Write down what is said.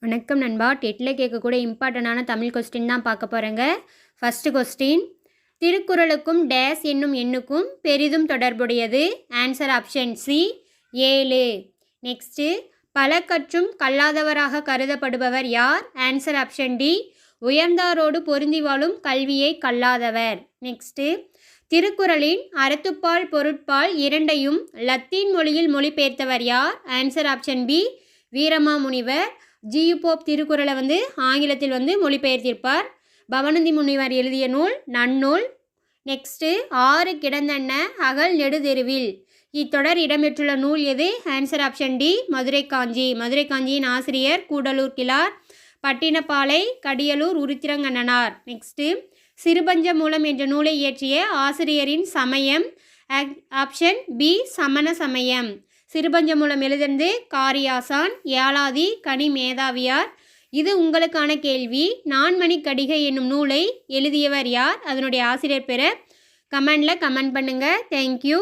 வணக்கம் நண்பா. டெட்டில் கேட்கக்கூடிய இம்பார்ட்டண்டான தமிழ் கொஸ்டின் தான் பார்க்க போகிறேங்க. ஃபஸ்ட்டு கொஸ்டின், திருக்குறளுக்கும் டேஸ் என்னும் எண்ணுக்கும் பெரிதும் தொடர்புடையது. Answer option C 7. நெக்ஸ்ட்டு, பல கற்றும் கல்லாதவராக கருதப்படுபவர் யார்? ஆன்சர் ஆப்ஷன் டி உயர்ந்தாரோடு பொருந்தி வாழும் கல்வியை கல்லாதவர். நெக்ஸ்ட்டு, திருக்குறளின் அறத்துப்பால் பொருட்பால் இரண்டையும் லத்தீன் மொழியில் மொழிபெயர்த்தவர் யார்? Answer option B Veeramamunivar. G U திருக்குறளை ஆங்கிலத்தில் மொழிபெயர்த்திருப்பார். பவனந்தி முனிவர் எழுதிய நூல் நன்னூல். நெக்ஸ்ட்டு, ஆறு கிடந்தன்ன அகல் நெடுதெருவில் இத்தொடர் இடம்பெற்றுள்ள நூல் எது? ஆன்சர் ஆப்ஷன் டி மதுரை காஞ்சி. மதுரை காஞ்சியின் ஆசிரியர் கூடலூர் கிழார், பட்டினப்பாலை, கடியலூர் உருத்திரங்கண்ணனார். நெக்ஸ்ட்டு, சிறுபஞ்ச மூலம் என்ற நூலை இயற்றிய ஆசிரியரின் சமயம்? ஆப்ஷன் பி சமண சமயம். சிறுபஞ்ச மூலம் எழுதிருந்து காரியாசான், ஏலாதி, கனி மேதாவியார். இது உங்களுக்கான கேள்வி. நான்மணி கடிகை என்னும் நூலை எழுதியவர் யார்? அதனுடைய ஆசிரியர் பெற கமெண்டில் கமெண்ட் பண்ணுங்கள். தேங்க்யூ.